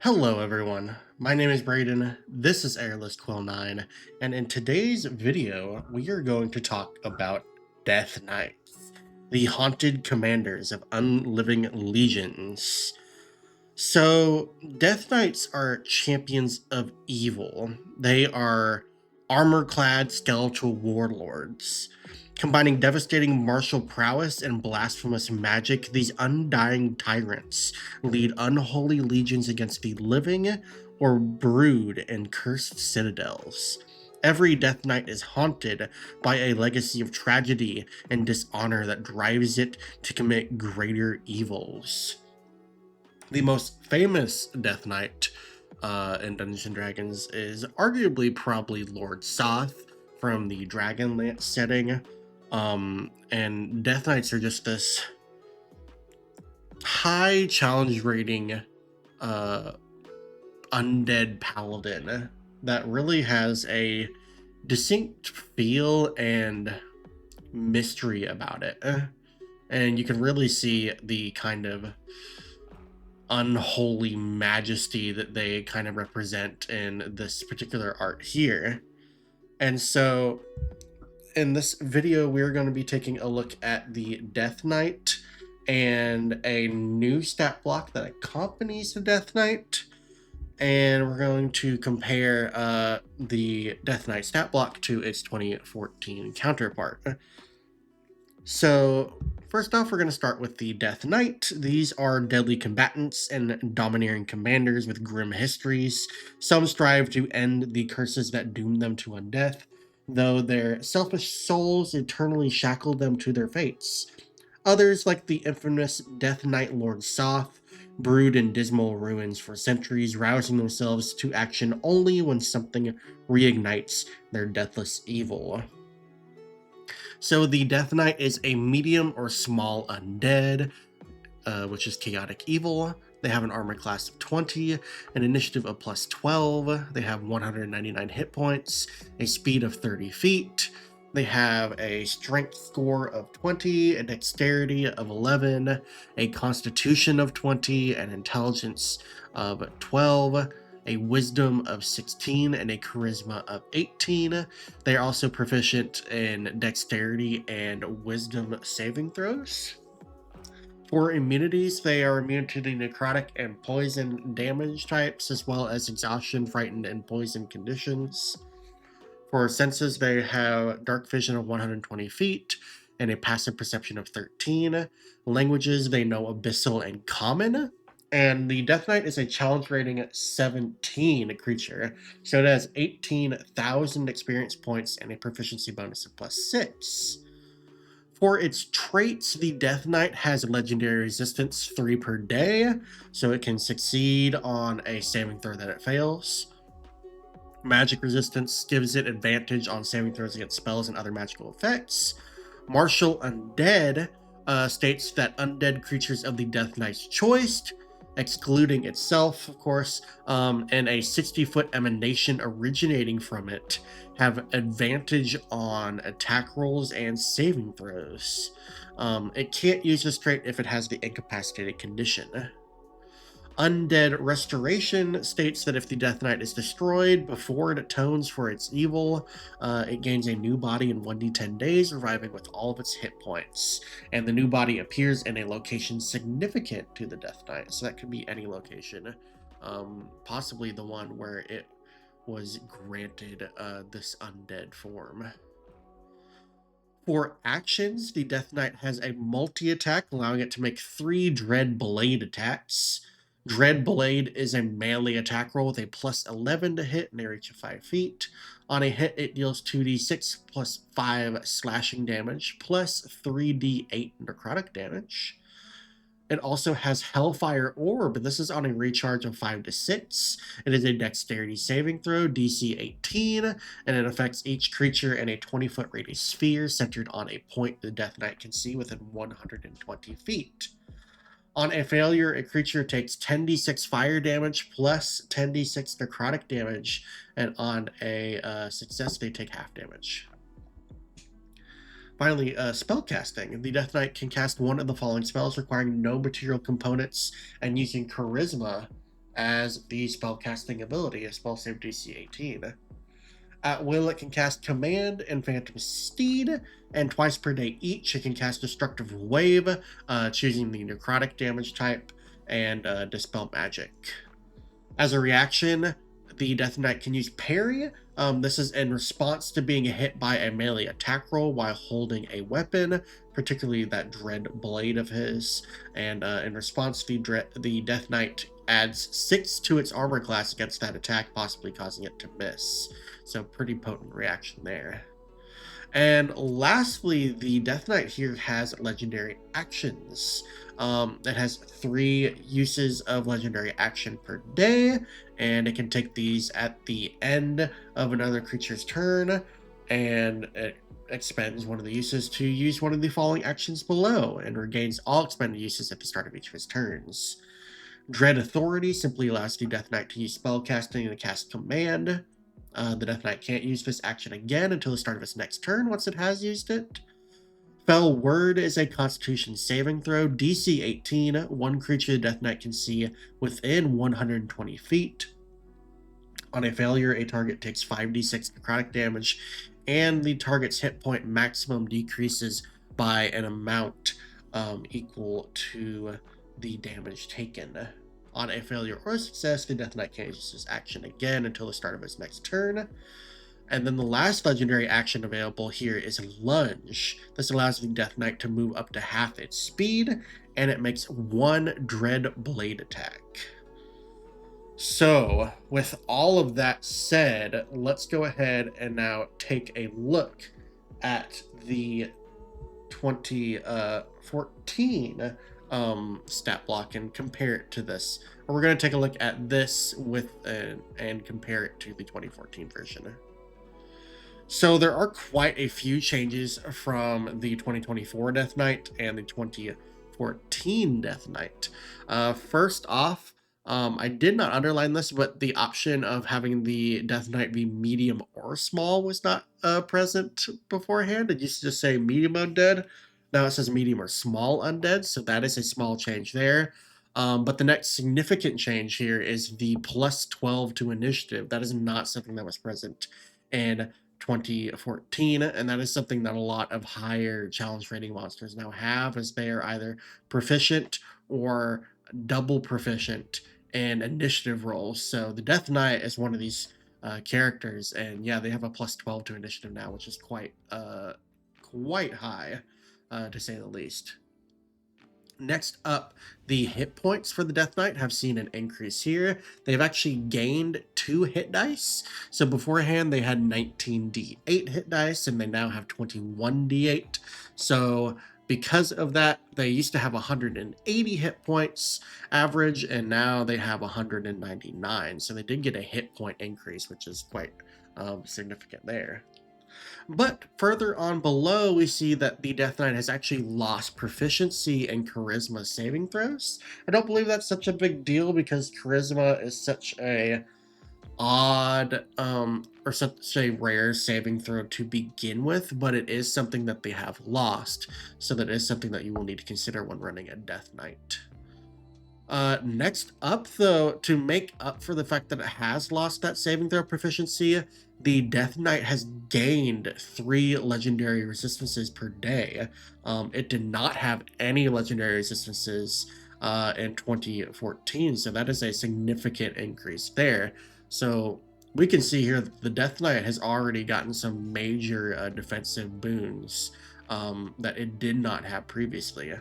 Hello everyone, my name is Brayden, this is Airless Quill 9, and in today's video we are going to talk about Death Knights, the haunted commanders of unliving legions. So, Death Knights are champions of evil. They are armor-clad skeletal warlords. Combining devastating martial prowess and blasphemous magic, these undying tyrants lead unholy legions against the living or brood in cursed citadels. Every Death Knight is haunted by a legacy of tragedy and dishonor that drives it to commit greater evils. The most famous Death Knight in Dungeons and Dragons is arguably probably Lord Soth from the Dragonlance setting. And Death Knights are just this high challenge rating uh, undead paladin that really has a distinct feel and mystery about it. And you can really see the kind of unholy majesty that they kind of represent in this particular art here. And so in this video, we're going to be taking a look at the Death Knight and a new stat block that accompanies the Death Knight. And we're going to compare the Death Knight stat block to its 2014 counterpart. So first off, we're going to start with the Death Knight. These are deadly combatants and domineering commanders with grim histories. Some strive to end the curses that doom them to undeath, though their selfish souls eternally shackle them to their fates. Others, like the infamous Death Knight Lord Soth, brood in dismal ruins for centuries, rousing themselves to action only when something reignites their deathless evil. So the Death Knight is a medium or small undead, which is chaotic evil. They have an armor class of 20, an initiative of plus 12. They have 199 hit points, a speed of 30 feet. They have a strength score of 20, a dexterity of 11, a constitution of 20, an intelligence of 12, a wisdom of 16, and a charisma of 18. They are also proficient in dexterity and wisdom saving throws. For immunities, they are immune to the necrotic and poison damage types, as well as exhaustion, frightened, and poison conditions. For senses, they have dark vision of 120 feet and a passive perception of 13. Languages, they know Abyssal and Common. And the Death Knight is a challenge rating 17 creature, so it has 18,000 experience points and a proficiency bonus of plus 6. For its traits, the Death Knight has legendary resistance 3 per day, so it can succeed on a saving throw that it fails. Magic resistance gives it advantage on saving throws against spells and other magical effects. Martial Undead states that undead creatures of the Death Knight's choice, excluding itself, of course, and a 60-foot emanation originating from it, have advantage on attack rolls and saving throws. It can't use this trait if it has the incapacitated condition. Undead Restoration states that if the Death Knight is destroyed before it atones for its evil, it gains a new body in 1d10 days, reviving with all of its hit points. And the new body appears in a location significant to the Death Knight, so that could be any location, possibly the one where it was granted this undead form. For actions, the Death Knight has a multi-attack, allowing it to make 3 Dread Blade attacks. Dread Blade is a melee attack roll with a plus 11 to hit and a reach of 5 feet. On a hit, it deals 2d6 plus 5 slashing damage, plus 3d8 necrotic damage. It also has Hellfire Orb. This is on a recharge of 5 to 6. It is a dexterity saving throw, DC 18, and it affects each creature in a 20-foot radius sphere centered on a point the Death Knight can see within 120 feet. On a failure, a creature takes 10d6 fire damage plus 10d6 necrotic damage, and on a success, they take half damage. Finally, spell casting. The Death Knight can cast one of the following spells requiring no material components and using Charisma as the spellcasting ability, a spell save DC 18. At will, it can cast Command and Phantom Steed, and twice per day each, it can cast Destructive Wave, choosing the Necrotic damage type, and Dispel Magic. As a reaction, the Death Knight can use Parry. This is in response to being hit by a melee attack roll while holding a weapon, particularly that Dread Blade of his. And in response, the Death Knight adds 6 to its armor class against that attack, possibly causing it to miss. So pretty potent reaction there. And lastly, the Death Knight here has legendary actions. It has 3 uses of legendary action per day, and it can take these at the end of another creature's turn, and it expends one of the uses to use one of the following actions below, and regains all expended uses at the start of each of his turns. Dread Authority simply allows the Death Knight to use spellcasting and cast Command. The Death Knight can't use this action again until the start of its next turn once it has used it. Fell Word is a Constitution saving throw, DC 18, one creature the Death Knight can see within 120 feet. On a failure, a target takes 5d6 necrotic damage, and the target's hit point maximum decreases by an amount equal to the damage taken. On a failure or success, the Death Knight can't use this action again until the start of its next turn. And then the last legendary action available here is Lunge. This allows the Death Knight to move up to half its speed, and it makes 1 Dread Blade attack. So, with all of that said, let's go ahead and now take a look at the 2014 stat block and compare it to this. We're going to take a look at this with and compare it to the 2014 version. So there are quite a few changes from the 2024 Death Knight and the 2014 Death Knight. First off, I did not underline this, but the option of having the Death Knight be medium or small was not present beforehand. It used to just say medium undead. Now it says medium or small undead, so that is a small change there. But the next significant change here is the plus 12 to initiative. That is not something that was present in 2014, and that is something that a lot of higher challenge rating monsters now have, as they are either proficient or double proficient in initiative rolls. So the Death Knight is one of these characters, and yeah, they have a plus 12 to initiative now, which is quite high, to say the least. Next up, the hit points for the Death Knight have seen an increase here. They've actually gained 2 hit dice. So beforehand, they had 19d8 hit dice, and they now have 21d8. So because of that, they used to have 180 hit points average, and now they have 199. So they did get a hit point increase, which is quite significant there. But further on below, we see that the Death Knight has actually lost proficiency in Charisma saving throws. I don't believe that's such a big deal because Charisma is such a odd or such a rare saving throw to begin with, but it is something that they have lost, so that is something that you will need to consider when running a Death Knight. Next up, though, to make up for the fact that it has lost that saving throw proficiency, the Death Knight has gained 3 legendary resistances per day. It did not have any legendary resistances in 2014, so that is a significant increase there. So we can see here that the Death Knight has already gotten some major defensive boons that it did not have previously.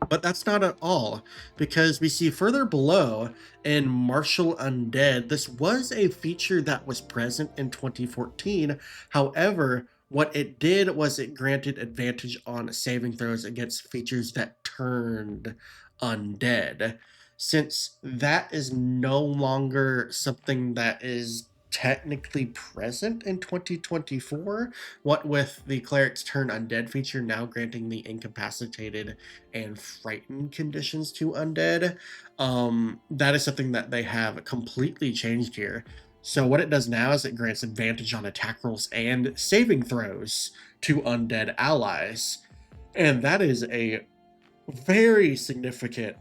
But that's not at all, because we see further below in Martial Undead, this was a feature that was present in 2014. However, what it did was it granted advantage on saving throws against features that turned undead. Since that is no longer something that is technically present in 2024, what with the Cleric's Turn Undead feature now granting the incapacitated and frightened conditions to undead, that is something that they have completely changed here. So what it does now is it grants advantage on attack rolls and saving throws to undead allies, and that is a very significant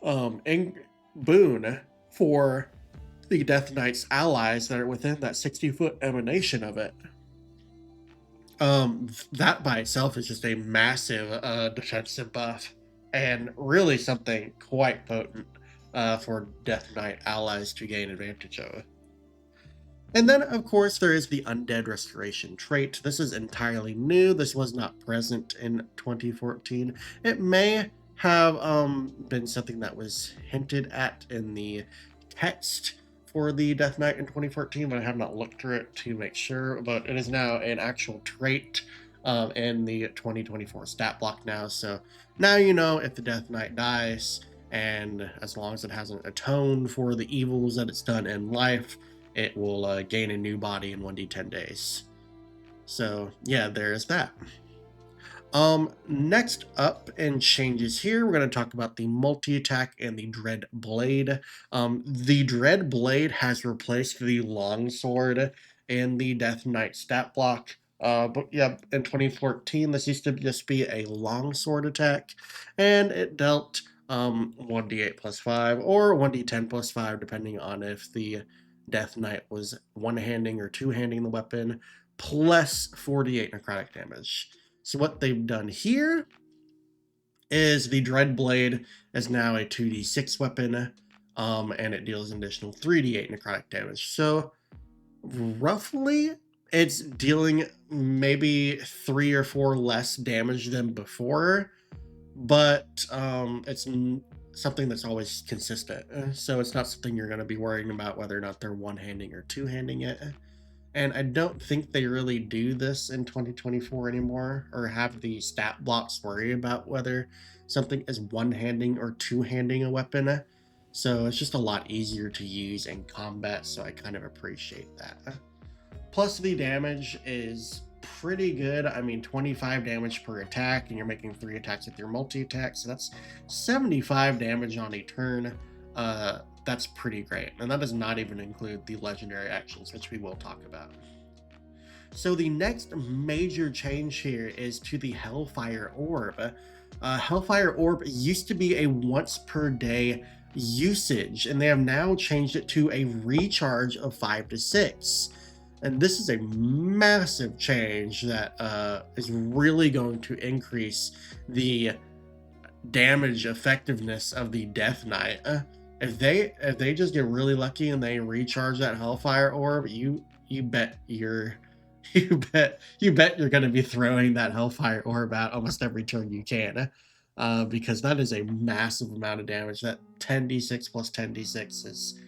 boon for the Death Knight's allies that are within that 60-foot emanation of it. That by itself is just a massive defensive buff, and really something quite potent for Death Knight allies to gain advantage of. And then, of course, there is the Undead Restoration trait. This is entirely new. This was not present in 2014. It may have been something that was hinted at in the text for the Death Knight in 2014, but I have not looked through it to make sure. But it is now an actual trait in the 2024 stat block now. So now you know if the Death Knight dies, and as long as it hasn't atoned for the evils that it's done in life, it will gain a new body in 1d10 days. So yeah, there's that. Next up in changes here, we're going to talk about the multi-attack and the Dread Blade. The Dread Blade has replaced the Longsword in the Death Knight stat block. But yeah, in 2014, this used to just be a longsword attack, and it dealt 1d8 plus 5 or 1d10 plus 5, depending on if the Death Knight was one-handing or two-handing the weapon, plus 48 necrotic damage. So what they've done here is the Dread Blade is now a 2d6 weapon, and it deals an additional 3d8 necrotic damage. So roughly, it's dealing maybe 3 or 4 less damage than before, but it's something that's always consistent. So it's not something you're going to be worrying about whether or not they're one-handing or two-handing it. And I don't think they really do this in 2024 anymore, or have the stat blocks worry about whether something is one-handing or two-handing a weapon. So it's just a lot easier to use in combat, so I kind of appreciate that. Plus the damage is pretty good. I mean, 25 damage per attack, and you're making 3 attacks with your multi-attack, so that's 75 damage on a turn. That's pretty great, and that does not even include the legendary actions, which we will talk about. So the next major change here is to the Hellfire Orb. Hellfire Orb used to be a once per day usage, and they have now changed it to a recharge of 5 to 6. And this is a massive change that is really going to increase the damage effectiveness of the Death Knight. If they just get really lucky and they recharge that Hellfire Orb, you bet you're you bet you're going to be throwing that Hellfire Orb out almost every turn you can, because that is a massive amount of damage. That 10d6 plus 10d6 is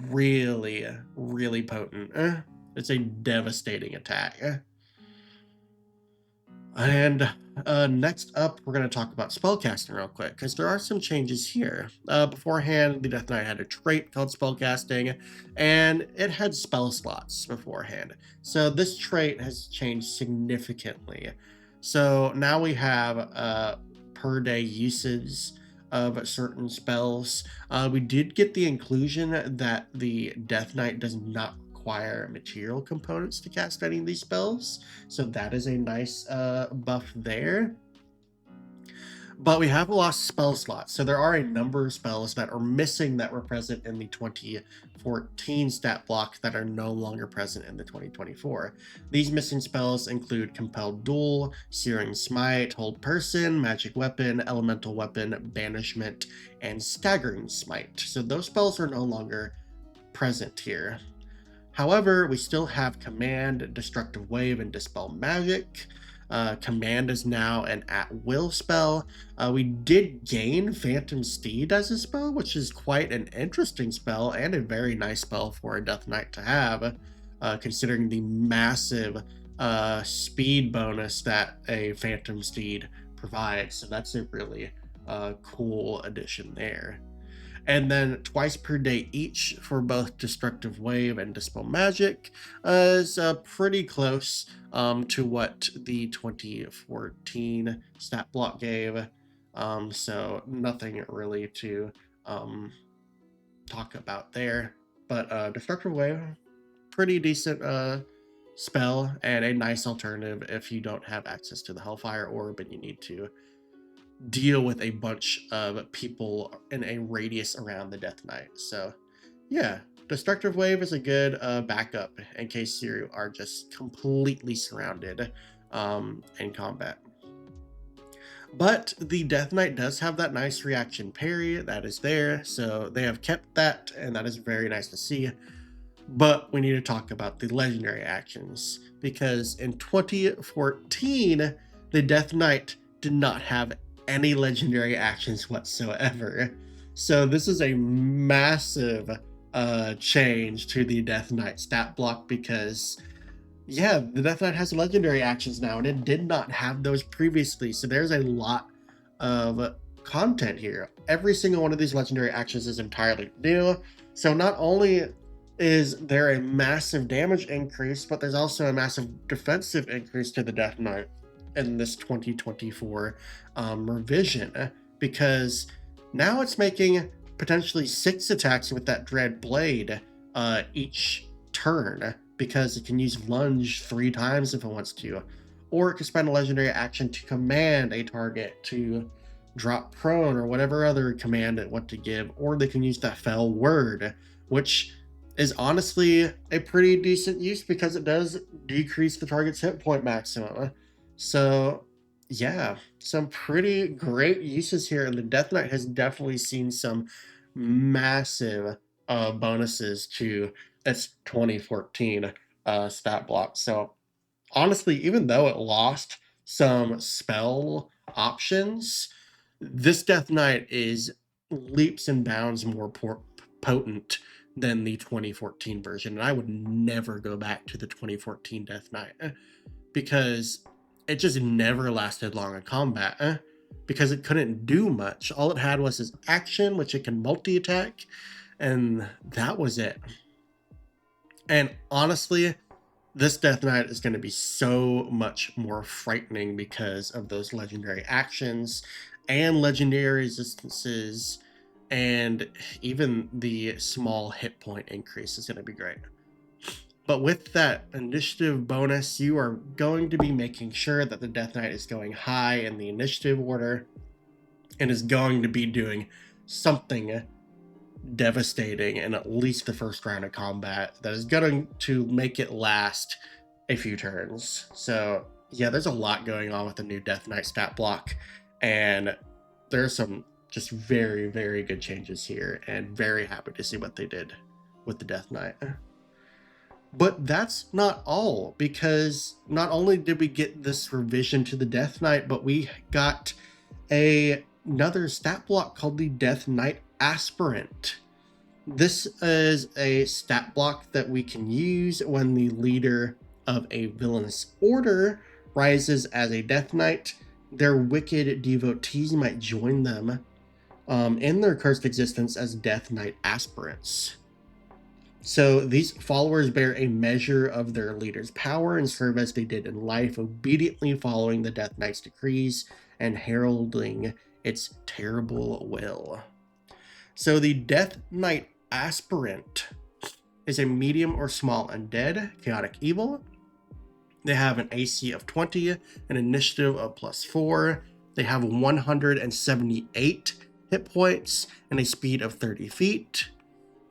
really potent. It's a devastating attack. And next up, we're going to talk about spellcasting real quick, because there are some changes here. Beforehand, the Death Knight had a trait called spellcasting, and it had spell slots beforehand. So this trait has changed significantly. So now we have per day usage of certain spells. We did get the inclusion that the Death Knight does not require material components to cast any of these spells, so that is a nice buff there. But we have lost spell slots, so there are a number of spells that are missing that were present in the 2014 stat block that are no longer present in the 2024. These missing spells include Compelled Duel, Searing Smite, Hold Person, Magic Weapon, Elemental Weapon, Banishment, and Staggering Smite. So those spells are no longer present here. However, we still have Command, Destructive Wave, and Dispel Magic. Command is now an at-will spell. We did gain Phantom Steed as a spell, which is quite an interesting spell and a very nice spell for a Death Knight to have, considering the massive speed bonus that a Phantom Steed provides. So that's a really cool addition there. And then twice per day each for both Destructive Wave and Dispel Magic is pretty close to what the 2014 stat block gave. So nothing really to talk about there. But Destructive Wave, pretty decent spell, and a nice alternative if you don't have access to the Hellfire Orb and you need to deal with a bunch of people in a radius around the Death Knight. So Yeah, Destructive Wave is a good backup in case you are just completely surrounded in combat. But the Death Knight does have that nice reaction parry that is there, so they have kept that, and that is very nice to see. But we need to talk about the legendary actions, because in 2014, the Death Knight did not have any legendary actions whatsoever. So this is a massive change to the Death Knight stat block, because yeah, the Death Knight has legendary actions now, and it did not have those previously. So there's a lot of content here. Every single one of these legendary actions is entirely new. So not only is there a massive damage increase, but there's also a massive defensive increase to the Death Knight in this 2024 revision, because now it's making potentially 6 attacks with that Dread Blade each turn, because it can use lunge 3 times if it wants to, or it can spend a legendary action to command a target to drop prone or whatever other command it want to give, or they can use that fell word, which is honestly a pretty decent use because it does decrease the target's hit point maximum. So yeah, some pretty great uses here, and the Death Knight has definitely seen some massive bonuses to its 2014 stat block. So honestly, even though it lost some spell options, this Death Knight is leaps and bounds more potent than the 2014 version. And I would never go back to the 2014 Death Knight because it just never lasted long in combat because it couldn't do much. All it had was his action, which it can multi-attack, and that was it. And honestly, this Death Knight is going to be so much more frightening because of those legendary actions and legendary resistances, and even the small hit point increase is going to be great. But with that initiative bonus, you are going to be making sure that the Death Knight is going high in the initiative order and is going to be doing something devastating in at least the first round of combat that is going to make it last a few turns. So yeah, there's a lot going on with the new Death Knight stat block, and there's some just very, very good changes here, and very happy to see what they did with the Death Knight. But that's not all, because not only did we get this revision to the Death Knight, but we got another stat block called the Death Knight Aspirant. This is a stat block that we can use when the leader of a villainous order rises as a Death Knight. Their wicked devotees might join them in their cursed existence as Death Knight Aspirants. So these followers bear a measure of their leader's power and serve as they did in life, obediently following the Death Knight's decrees and heralding its terrible will. So the Death Knight Aspirant is a medium or small undead, chaotic evil. They have an AC of 20, an initiative of +4. They have 178 hit points and a speed of 30 feet.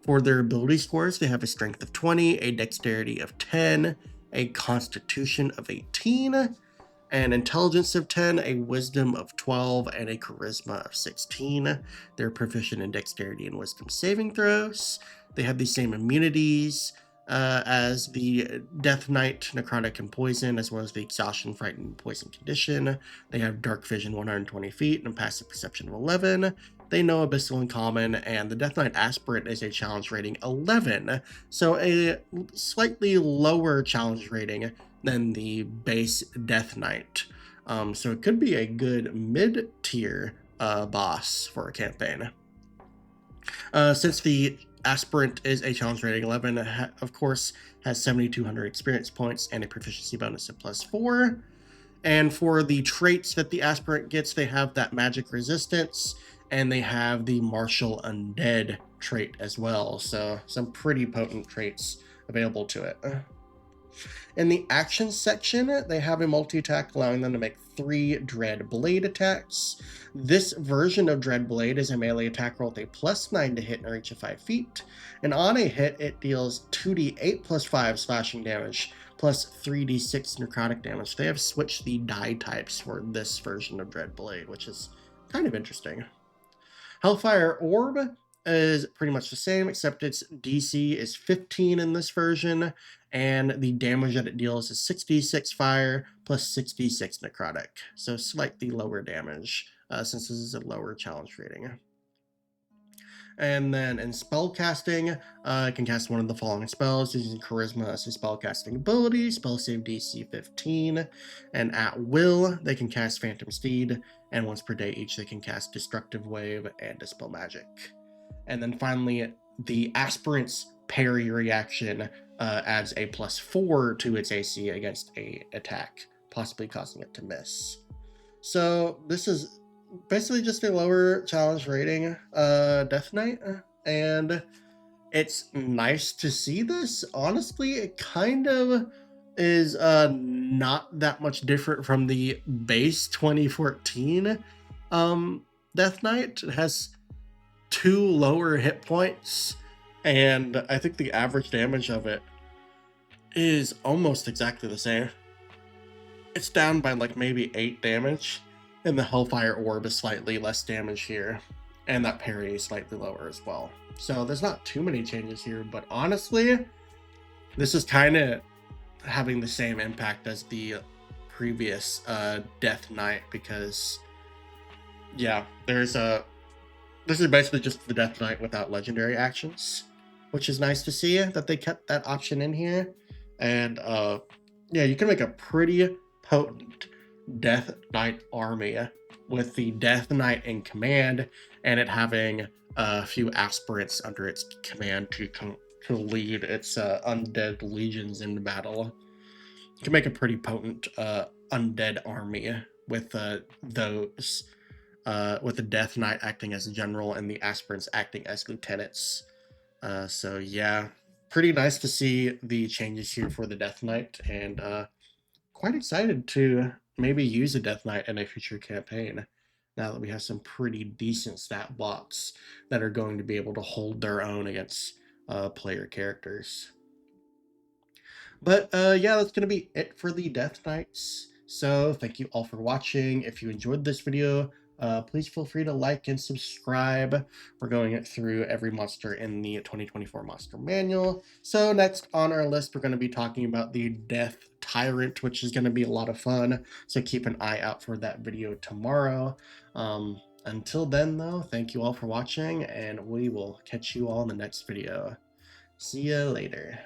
For their ability scores, they have a strength of 20, a dexterity of 10, a constitution of 18, an intelligence of 10, a wisdom of 12, and a charisma of 16. They're proficient in dexterity and wisdom saving throws. They have the same immunities as the Death Knight, necrotic and poison, as well as the exhaustion, frightened, and poison condition. They have dark vision 120 feet and passive perception of 11. They know Abyssal in common, and the Death Knight Aspirant is a challenge rating 11, so a slightly lower challenge rating than the base Death Knight. So it could be a good mid-tier boss for a campaign. Since the Aspirant is a challenge rating 11, of course, has 7,200 experience points and a proficiency bonus of +4. And for the traits that the Aspirant gets, they have that magic resistance, and they have the martial undead trait as well. So some pretty potent traits available to it. In the action section, they have a multi-attack allowing them to make 3 Dread Blade attacks. This version of Dread Blade is a melee attack roll with a +9 to hit and a reach of 5 feet. And on a hit, it deals 2d8 plus 5 slashing damage, plus 3d6 necrotic damage. They have switched the die types for this version of Dread Blade, which is kind of interesting. Hellfire Orb is pretty much the same, except its DC is 15 in this version, and the damage that it deals is 6d6 fire plus 6d6 necrotic, so slightly lower damage, since this is a lower challenge rating. And then in spellcasting, it can cast one of the following spells using Charisma as a spellcasting ability, spell save DC 15, and at will, they can cast Phantom Steed, and once per day each, they can cast Destructive Wave and Dispel Magic. And then finally, the Aspirant's parry reaction adds a +4 to its AC against a attack, possibly causing it to miss. So this is basically just a lower challenge rating Death Knight, and it's nice to see this. Honestly, it kind of is not that much different from the base 2014 Death Knight. It has 2 lower hit points, and I think the average damage of it is almost exactly the same. It's down by like maybe 8 damage, and the Hellfire Orb is slightly less damage here, and that parry is slightly lower as well. So there's not too many changes here, but honestly, this is kind of having the same impact as the previous Death Knight, because yeah, this is basically just the Death Knight without legendary actions, which is nice to see that they kept that option in here. And yeah, you can make a pretty potent Death Knight army with the Death Knight in command, and it having a few aspirants under its command to lead its undead legions in battle. You can make a pretty potent undead army with those. With the Death Knight acting as a general and the aspirants acting as lieutenants. So yeah, pretty nice to see the changes here for the Death Knight, and quite excited to maybe use a Death Knight in a future campaign, now that we have some pretty decent stat blocks that are going to be able to hold their own against player characters. But yeah, that's going to be it for the Death Knights. So thank you all for watching. If you enjoyed this video, please feel free to like and subscribe. We're going through every monster in the 2024 Monster Manual. So next on our list, we're going to be talking about the Death Tyrant, which is going to be a lot of fun. So keep an eye out for that video tomorrow. Until then, though, thank you all for watching, and we will catch you all in the next video. See ya later.